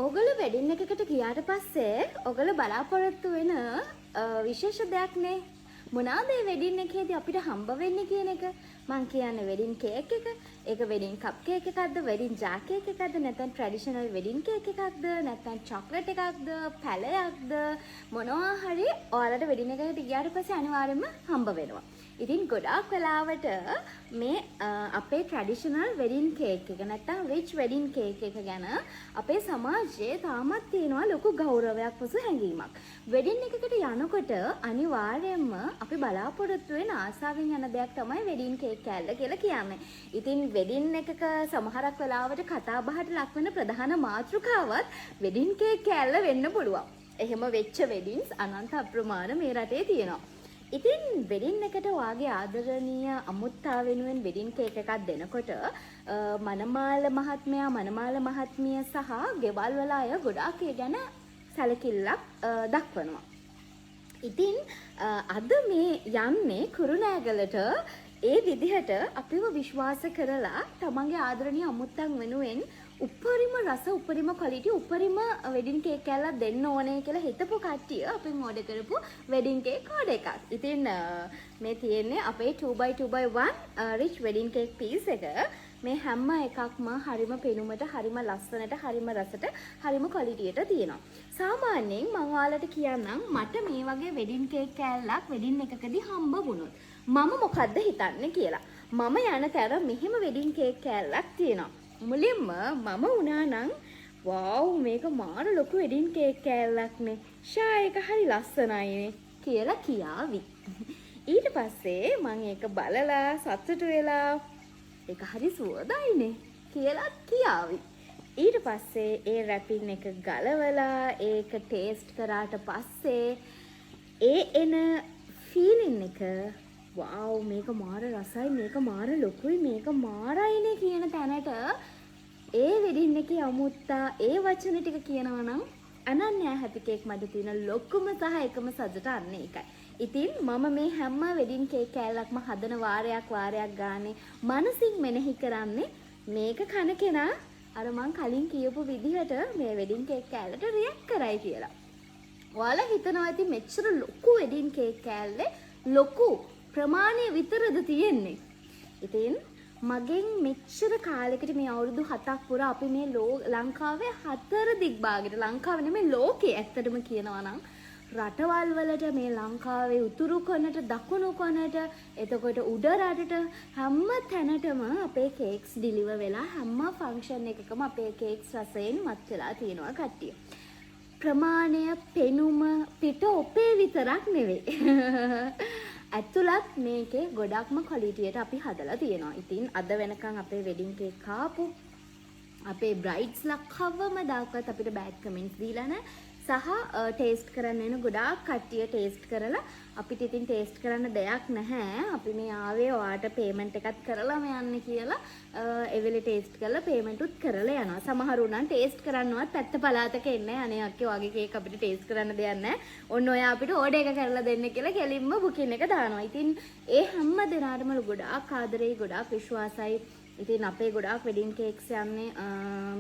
ඔගොල්ලෝ වෙඩින් එකකට ගියාට පස්සේ ඔගොල්ලෝ බලාපොරොත්තු වෙන විශේෂ දෙයක් නේ. මොනවාද මේ වෙඩින් එකේදී අපිට හම්බ වෙන්නේ කියන එක? මං කියන්නේ වෙඩින් කේක් එක. ඒක වෙඩින් කප් කේක් එකක්ද, වෙඩින් ජා කේක් එකක්ද, නැත්නම් ට්‍රැඩිෂනල් වෙඩින් කේක් එකක්ද, නැත්නම් චොක්ලට් එකක්ද, පැලයක්ද, මොනවා හරි ඔයාලට වෙඩින් එකකට ගියාට පස්සේ අනිවාර්යයෙන්ම හම්බ වෙනවා. ඉතින් ගොඩාක් වෙලාවට මේ අපේ ට්‍රැඩිෂනල් වෙඩින් කේක් එක නැත්නම් රිච් වෙඩින් කේක් එක ගැන අපේ සමාජයේ තාමත් තියෙනවා ලොකු ගෞරවයක් වුසු හැඟීමක්. වෙඩින් එකකට යනකොට අනිවාර්යයෙන්ම අපි බලාපොරොත්තු වෙන ආසාවෙන් යන දෙයක් තමයි වෙඩින් කේක් කෑල්ල කියලා කියන්නේ. ඉතින් වෙඩින් එකක සමහරක් වෙලාවට කතා බහට ලක් වෙන ප්‍රධාන මාතෘකාවත් වෙඩින් කේක් කෑල්ල වෙන්න පුළුවන්. එහෙම වෙච්ච වෙඩින්ස් අනන්ත අප්‍රමාණ මේ රටේ තියෙනවා. ඉතින් වෙඩින් එකට වාගේ ආදරණීය අමුත්තා වෙනුවෙන් වෙඩින් කේක් එකක් දෙනකොට මනමාල මහත්මයා මනමාල මහත්මිය සහ ගෙවල් වල අය ගොඩාක් ඒ ගැන සැලකිල්ලක් දක්වනවා. ඉතින් අද මේ යන්නේ කුරුණෑගලට ඒ විදිහට අපිව විශ්වාස කරලා තමන්ගේ ආදරණීය අමුත්තන් වෙනුවෙන් උපරිම රස උපරිම ක්වලිටි උපරිම වෙඩින් කේක් කෑල්ලක් දෙන්න ඕනේ කියලා හිතපු කට්ටිය අපෙන් ඕඩර් කරපු වෙඩින් කේක් ඕඩර් එකක්. ඉතින් මේ තියෙන්නේ අපේ 2x2x1 rich wedding cake piece එක. මේ හැම එකක්ම හරිම පෙනුමට හරිම ලස්සනට හරිම රසට හරිම ක්වලිටියට තියෙනවා. සාමාන්‍යයෙන් මම ඔයාලට කියන්නම් මට මේ වගේ වෙඩින් කේක් කෑල්ලක් වෙඩින් එකකදී හම්බ වුණොත් මම මොකද්ද හිතන්නේ කියලා. මම යන තැන මෙහෙම වෙඩින් කේක් කෑල්ලක් තියෙනවා. මුලින්ම මම වුණා නම් වව් මේක මාර ලොකු වෙඩින් කේක් කෑල්ලක් නේ. ෂා ඒක හරි ලස්සනයිනේ කියලා කියාවි. ඊට පස්සේ මම ඒක බලලා සතුටු වෙලා ඒක හරි සුවඳයිනේ කියලා කියාවි. ඊට පස්සේ ඒ රැපින් එක ගලවලා ඒක ටේස්ට් කරාට පස්සේ ඒ එන ෆීලින් එක වව් මේක මාර රසයි මේක මාර ලොකුයි මේක මාරයිනේ කියන තැනට ඒ වෙඩින් එකේ අමුත්තා ඒ වචන ටික කියනවා නම් අනන්‍ය හැපි කේක් මට තියෙන ලොකුම සහ එකම සතුට අන්න ඒකයි. ඉතින් මම මේ හැම වෙඩින් කේක් කෑල්ලක්ම හදන වාරයක් ගානේ මනසින් මෙනෙහි කරන්නේ මේක කන කෙනා අර මං කලින් කියපු විදිහට මේ වෙඩින් කේක් කෑල්ලට රියැක්ට් කරයි කියලා. ඔයාලා හිතනවා ඉතින් මෙච්චර ලොකු වෙඩින් කේක් කෑල්ලේ ලොකු ප්‍රමාණය විතරද තියෙන්නේ. ඉතින් මගෙන් මෙච්චර කාලෙකට මේ අවුරුදු 7ක් පුරා අපි මේ ලංකාවේ 4 දිග්භාගයට ලංකාවේ නෙමෙයි ලෝකේ ඇත්තටම කියනවා නම් රටවල් වලට මේ ලංකාවේ උතුරු කොනට දකුණු කොනට එතකොට උඩ රටට හැම තැනටම අපේ කේක්ස් ඩිලිවර් වෙලා හැම ෆන්ක්ෂන් එකකම අපේ කේක්ස් රසයෙන් මත් වෙලා තියෙනවා කට්ටිය. ප්‍රමාණය පෙනුම පිට ඔපේ විතරක් නෙවෙයි. ඇතුළත් මේකේ ගොඩක්ම ක්වලිටියට අපි හදලා තියෙනවා. ඉතින් අද වෙනකන් අපේ වෙඩින් කේක් කාපු අපේ බ්‍රයිඩ්ස්ලා කවමදාකවත් අපිට බෑඩ් කමෙන්ට්ස් දීලා නැහැ. සහ ටේස්ට් කරන්න එන ගොඩාක් කට්ටිය ටේස්ට් කරලා අපිට ඉතින් ටේස්ට් කරන්න දෙයක් නැහැ. අපි මේ ආවේ ඔයාට පේමන්ට් එකක් කරලාම යන්නේ කියලා එවෙලේ ටේස්ට් කරලා පේමන්ට් උත් කරලා යනවා. සමහරු නම් ටේස්ට් කරන්නවත් පැත්ත පළාතක එන්නේ අනේ අක්කේ වගේ කේක් අපිට ටේස්ට් කරන්න දෙයක් නැහැ. ඔන්න ඔයා අපිට ඕඩර් එක කරලා දෙන්න කියලා කෙලින්ම බුකින් එක දානවා. ඉතින් ඒ හැම දෙනාටම ගොඩාක් ආදරේ ගොඩාක් විශ්වාසයි. ඉතින් අපේ ගොඩාක් වෙඩින් කේක්ස් යන්නේ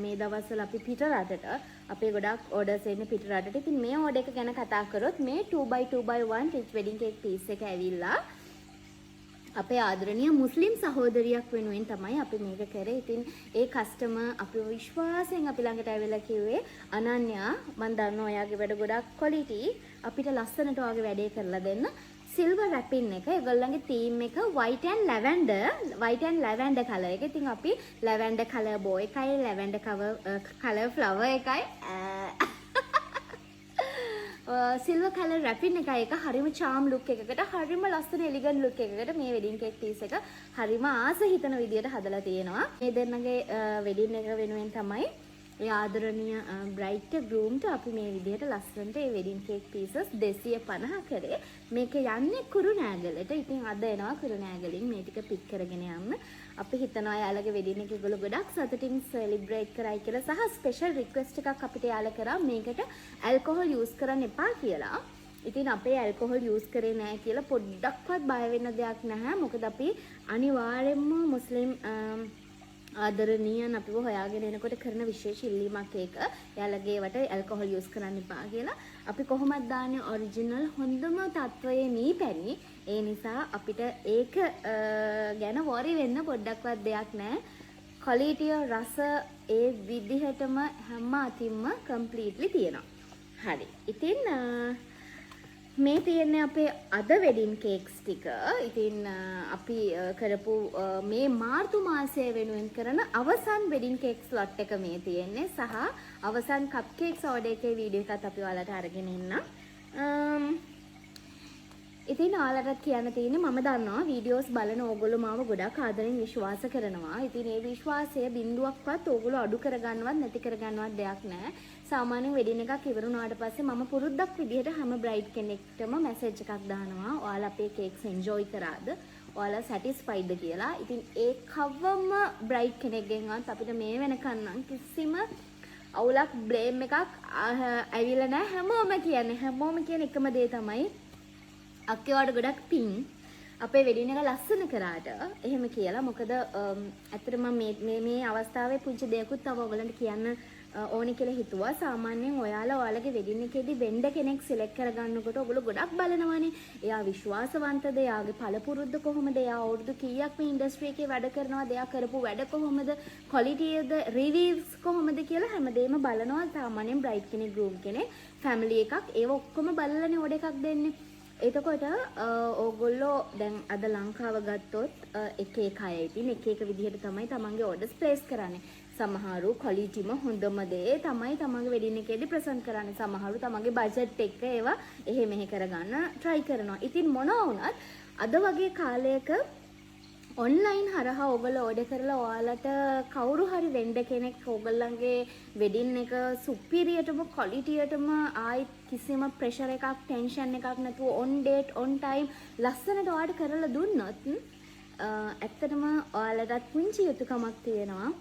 මේ දවස්වල අපි පිට රටට අපේ ගොඩාක් ඕඩර්ස් එන්නේ පිට රටට. ඉතින් මේ ඕඩර් එක ගැන කතා කරොත් මේ 2x2x1 rich wedding cake piece එක ඇවිල්ලා අපේ ආදරණීය මුස්ලිම් සහෝදරියක් වෙනුවෙන් තමයි අපි මේක කරේ. ඉතින් ඒ කස්ටමර් අපිව විශ්වාසයෙන් අපි ළඟට ඇවිල්ලා කිව්වේ අනන්‍යා මම දන්නවා ඔයාගේ වැඩ ගොඩක් ක්වලිටි අපිට ලස්සනට ඔයාගේ වැඩේ කරලා දෙන්න. සිල්වර් රැපින් එක ඒගොල්ලන්ගේ තීම් එක white and lavender color එක. ඉතින් අපි lavender color bow එකයි lavender color flower එකයි සිල්වර් color රැපින් එකයි එක හරිම charm look එකකට හරිම ලස්සන elegant look එකකට මේ wedding cake piece එක හරිම ආස හිතන විදියට හදලා තියෙනවා. මේ දෙන්නගේ wedding එක වෙනුවෙන් තමයි ඒ ආදරණීය බ්‍රයිට් ගෲම්ට අපි මේ විදිහට ලස්සනට ඒ වෙඩින් කේක් පීසස් 250 කරේ. මේක යන්නේ කුරුණෑගලට. ඉතින් අද එනවා කුරුණෑගලින් මේ ටික පික් කරගෙන යන්න. අපි හිතනවා යාළගේ වෙඩින් එක ඒගොල්ලෝ ගොඩක් සතුටින් සෙලිබ්‍රේට් කරයි කියලා සහ ස්පෙෂල් රික්වෙස්ට් එකක් අපිට යාළ කරා මේකට ඇල්කොහොල් යූස් කරන්න එපා කියලා. ඉතින් අපේ ඇල්කොහොල් යූස් කරේ නැහැ කියලා පොඩ්ඩක්වත් බය වෙන්න දෙයක් නැහැ. මොකද අපි අනිවාර්යයෙන්ම මුස්ලිම් ආදරණීයන් අපිව හොයාගෙන එනකොට කරන විශේෂ ඉල්ලීමක් ඒක. එයාලගේ ඒවට ඇල්කොහොල් යූස් කරන්න එපා කියලා. අපි කොහොමද දාන්නේ ඔරිජිනල් හොඳම තත්වයේ මී පැණි. ඒ නිසා අපිට ඒක ගැන වොරි වෙන්න පොඩ්ඩක්වත් දෙයක් නැහැ. ක්වොලිටි රස ඒ විදිහටම හැම අතින්ම කම්ප්ලීට්ලි තියෙනවා. හරි. ඉතින් මේ තියෙන්නේ අපේ අද වෙඩින් කේක්ස් ටික. ඉතින් අපි කරපු මේ මාර්තු මාසයේ වෙනුවෙන් කරන අවසන් වෙඩින් කේක්ස් ලොට් එක මේ තියෙන්නේ. සහ අවසන් කප් කේක්ස් ඕඩර් එකේ වීඩියෝ එකත් අපි ඔයාලට අරගෙන එන්නම්. ඉතින් ඔයාලටත් කියන්න තියෙන්නේ මම දන්නවා වීඩියෝස් බලන ඕගොල්ලෝ මාව ගොඩක් ආදරෙන් විශ්වාස කරනවා. ඉතින් ඒ විශ්වාසය බිඳුවක්වත් ඕගොල්ලෝ අඩු කරගන්නවත් නැති කරගන්නවත් දෙයක් නැහැ. සාමාන්‍යයෙන් වෙඩින් එකක් ඉවරුනාට පස්සේ මම පුරුද්දක් විදිහට හැම බ්‍රයිඩ් කෙනෙක්ටම මැසේජ් එකක් දානවා. ඔයාලා අපේ කේක්ස් එන්ජොයි කරාද? ඔයාලා සැටිස්ෆයිඩ්ද කියලා. ඉතින් ඒ කවම බ්‍රයිඩ් කෙනෙක්ගෙන්වත් අපිට මේ වෙනකන් නම් කිසිම අවුලක් බ්ලේම් එකක් ඇවිල්ලා නැහැ. හැමෝම කියන එකම දේ තමයි අක්කේ වඩ ගොඩක් පිං අපේ වෙඩින් එක ලස්සන කරාට එහෙම කියලා. මොකද ඇත්තටම මේ අවස්ථාවේ පුංචි දෙයක්ත් තව ඔයගලන්ට කියන්න ඕනේ කියලා හිතුවා. සාමාන්‍යයෙන් ඔයාලගේ වෙඩින් එකේදී වෙන්ඩ කෙනෙක් සිලෙක්ට් කරගන්නකොට ඔයගොල්ලෝ ගොඩක් බලනවානේ. එයා විශ්වාසවන්තද? එයාගේ පළපුරුද්ද කොහොමද? එයා අවුරුදු කීයක් මේ ඉන්ඩස්ට්‍රි එකේ වැඩ කරනවද? එයා කරපු වැඩ කොහොමද? ක්වොලිටියද? රිවිව්ස් කොහොමද කියලා හැමදේම බලනවා. සාමාන්‍යයෙන් බ්‍රයිඩ් කෙනෙක්, ගෲම් කෙනෙක්, ෆැමිලි එකක් ඒව ඔක්කොම බලලානේ ඕඩර් එකක් දෙන්නේ. එතකොට ඕගොල්ලෝ දැන් අද ලංකාව ගත්තොත් එක අය ඉතින් එක විදිහට තමයි තමන්ගේ ඕඩර්ස් ප්ලේස් කරන්නේ. සමහරු ක්වොලිටිම හොඳම දේ තමයි තමන්ගේ වෙඩින් එකේදී ප්‍රසන්ට් කරන්නේ. සමහරු තමන්ගේ බජට් එක ඒවා එහෙ මෙහෙ කරගන්න try කරනවා. ඉතින් මොනවා වුණත් අද වගේ කාලයක ඔන්ලයින් හරහා ඔයගොල්ලෝ ඕඩර් කරලා ඔයාලට කවුරු හරි වෙන්ඩර් කෙනෙක් ඔයගොල්ලන්ගේ වෙඩින් එක සුපිරියටම ක්වොලිටියටම ආයි කිසිම ප්‍රෙෂර් එකක් ටෙන්ෂන් එකක් නැතුව ඔන් ඩේට් ඔන් ටයිම් ලස්සනට ඔයාලට කරලා දුන්නොත් ඇත්තටම ඔයාලටත් පුංචි යුතුයකමක් තියෙනවා.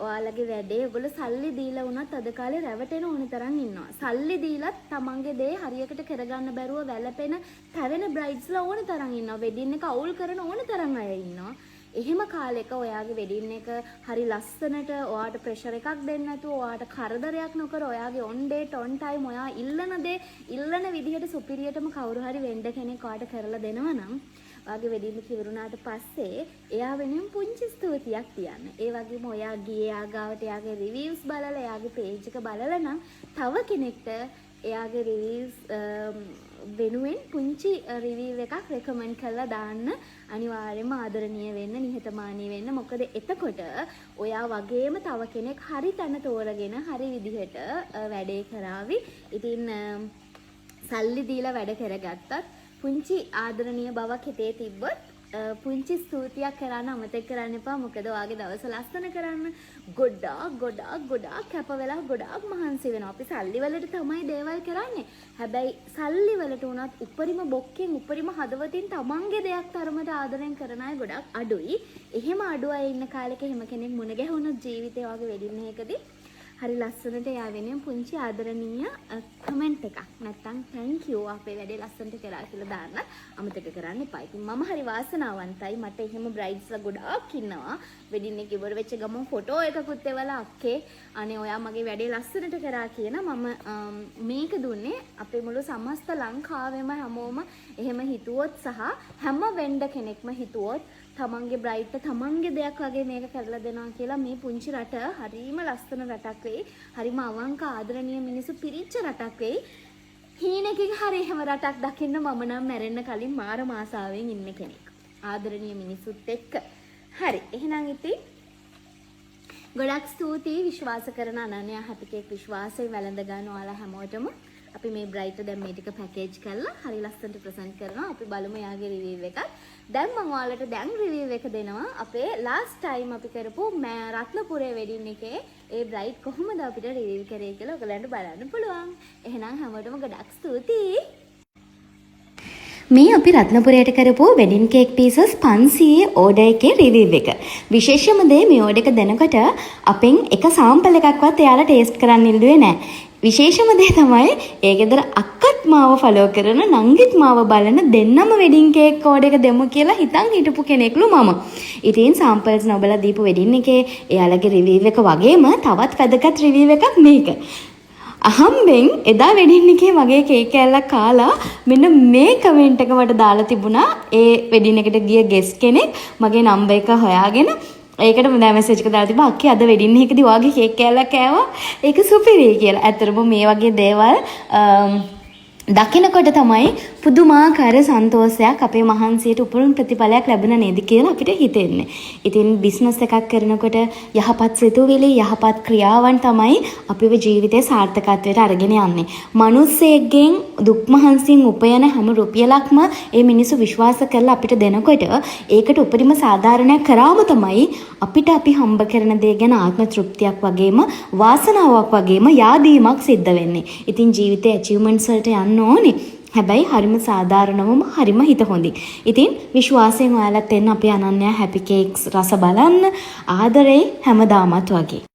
ඔයාලගේ වැඩේ ඔයගොල්ලෝ සල්ලි දීලා වුණත් අද කාලේ රැවටෙන ඕන තරම් ඉන්නවා. සල්ලි දීලත් තමන්ගේ දේ හරියකට කරගන්න බැරුව වැළපෙන පැවෙන බ්‍රයිඩ්ස්ලා ඕන තරම් ඉන්නවා. වෙඩින් එක අවුල් කරන ඕන තරම් අය ඉන්නවා. එහෙම කාලෙක ඔයාගේ වෙඩින් එක හරි ලස්සනට ඔයාට ප්‍රෙෂර් එකක් දෙන්නේ නැතුව ඔයාට කරදරයක් නොකර ඔයාගේ ඔන් ඩේට් ඔන් ටයිම් ඔයා ඉල්ලන දේ ඉල්ලන විදිහට සුපිරියටම කවුරු හරි වෙන්ඩර් කෙනෙක් ඔයාට කරලා දෙනවා නම් ඔයාගේ වෙඩින් එක ඉවරුනාට පස්සේ එයා වෙනුවෙන් පුංචි ස්තුතියක් තියන්න. ඒ වගේම ඔයා ගියේ එයා ගාවට එයාගේ රිවිව්ස් බලලා එයාගේ පේජ් එක බලලා නම් තව කෙනෙක්ට එයාගේ රිවිව්ස් වෙනුවෙන් පුංචි රිවිව් එකක් රෙකමන්ඩ් කරලා දාන්න. අනිවාර්යයෙන්ම ආදරණීය වෙන්න, නිහතමානී වෙන්න. මොකද එතකොට ඔයා වගේම තව කෙනෙක් හරි තැන තෝරගෙන හරි විදිහට වැඩේ කරાવી. ඉතින් සල්ලි දීලා වැඩ කරගත්තත් පුංචි ආදරණීය බවක් හිතේ තිබ්බොත් පුංචි ස්තුතියක් කරන්න අමතක කරන්න එපා. මොකද ඔයාගේ දවස ලස්සන කරන්න ගොඩාක් කැප වෙලා ගොඩාක් මහන්සි වෙනවා. අපි සල්ලි වලට තමයි දේවල් කරන්නේ. හැබැයි සල්ලි වලට උනත් උපරිම බොක්කෙන් උපරිම හදවතින් තමන්ගේ දෙයක් තරමට ආදරෙන් කරන අය ගොඩක් අඩුයි. එහෙම අඩු අය ඉන්න කාලෙක එහෙම කෙනෙක් මුණ ගැහුණොත් ජීවිතේ වගේ වෙඩින් එකකදී හරි ලස්සනට එයා වෙනුවෙන් පුංචි ආදරණීය කමෙන්ට් එකක් නැත්නම් thank you අපේ වැඩේ ලස්සනට කරා කියලා දාන්න අමතක කරන්න එපා. ඉතින් මම හරි වාසනාවන්තයි. මට එහෙම බ්‍රයිඩ්ස්ලා ගොඩාක් ඉන්නවා. වෙඩින් එක ඉවර වෙච්ච ගමන් ෆොටෝ එකකුත් එවලා අක්කේ අනේ ඔයා මගේ වැඩේ ලස්සනට කරා කියන මම මේක දුන්නේ අපේ මුළු සමස්ත ලංකාවෙම හැමෝම එහෙම හිතුවොත් සහ හැම වෙන්ඩර් කෙනෙක්ම හිතුවොත් තමන්ගේ බ්‍රයිඩ්ට තමන්ගේ දෙයක් වගේ මේක කරලා දෙනවා කියලා මේ පුංචි රට හරිම ලස්සන රටක් වෙයි. හරිම අවංක ආදරණීය මිනිස්සු පිරිච්ච රටක් වෙයි. හීනකින් හරි එහෙම රටක් දකින්න මම නම් මැරෙන්න කලින් මාර මාසාවෙන් ඉන්න කෙනෙක්. ආදරණීය මිනිස්සුත් එක්ක. හරි. එහෙනම් ඉතින් ගොඩක් ස්තුතියි විශ්වාස කරන අනන්‍යා හැපි කේක් විශ්වාසයෙන් වැළඳ ගන්න ඔයාලා හැමෝටම. අපි මේ බ්‍රයිට් දැන් මේ ටික පැකේජ් කරලා හරි ලස්සනට ප්‍රසන්ට් කරනවා. අපි බලමු යාගේ රිවිව් එක. දැන් මම ඔයාලට දැන් රිවිව් එක දෙනවා. අපේ ලාස්ට් ටයිම් අපි කරපු රත්නපුරේ වෙඩින් එකේ ඒ බ්‍රයිට් කොහොමද අපිට රිවිව් කරේ කියලා ඔයගලන්ට බලන්න පුළුවන්. එහෙනම් හැමෝටම ගොඩක් ස්තුතියි. මේ අපි රත්නපුරයට කරපු වෙඩින් කේක් පීසස් 500 ඕඩර් එකේ රිවිව් එක. විශේෂම දේ මේ ඕඩර් එක දෙනකොට අපෙන් එක සාම්පල් එකක්වත් එයාලා ටේස්ට් කරන්න ඉල්ලුවේ නැහැ. විශේෂම දේ තමයි ඒ ගෙදර අක්කත් මාව ෆලෝ කරන නංගිත් මාව බලන දෙන්නම වෙඩින් කේක් ඕඩර් එක දෙමු කියලා හිතන් හිටපු කෙනෙක්ලු මම. ඉතින් සාම්පල්ස් නොබලා දීපු වෙඩින් එකේ එයාලගේ රිවිව් එක වගේම තවත් වැදගත් රිවිව් එකක් මේක. අහම්බෙන් එදා වෙඩින් එකේ මගේ කේක් කෑල්ලක් කාලා මෙන්න මේ කමෙන්ට් එක මට දාලා තිබුණා. ඒ වෙඩින් එකට ගිය ගෙස්ට් කෙනෙක් මගේ නම්බර් එක හොයාගෙන ඒකට මම මැසේජ් එක දාලා තිබ්බා අක්කේ අද වෙඩින් එකේදී ඔයාගේ කේක් කෑල්ලක් කෑවා. ඒක සුපිරි කියලා. ඇත්තටම මේ වගේ දේවල් දකිනකොට තමයි පුදුමාකාර සන්තෝෂයක් අපේ මහන්සියට උපරිම ප්‍රතිඵලයක් ලැබුණ නේද කියලා අපිට හිතෙන්නේ. ඉතින් බිස්නස් එකක් කරනකොට යහපත් සිතුවිලි යහපත් ක්‍රියාවන් තමයි අපේ ජීවිතේ සාර්ථකත්වයට අරගෙන යන්නේ. මිනිස්සෙක්ගෙන් දුක් මහන්සියෙන් උපයන හැම රුපියලක්ම ඒ මිනිස්සු විශ්වාස කරලා අපිට දෙනකොට ඒකට උපරිම සාධාරණයක් කරාම තමයි අපිට අපි හම්බ කරන දේ ගැන ආත්ම තෘප්තියක් වගේම වාසනාවක් වගේම යාදීමක් සිද්ධ වෙන්නේ. ඉතින් ජීවිතේ ඇචීව්මන්ට්ස් වලට යන්න ඕනේ. හැබැයි හරිම සාධාරණවම හරිම හිත හොඳින්. ඉතින් විශ්වාසයෙන් ඔයාලත් එන්න අපේ අනන්‍යා හැපි කේක්ස් රස බලන්න. ආදරේ හැමදාමත් වගේ.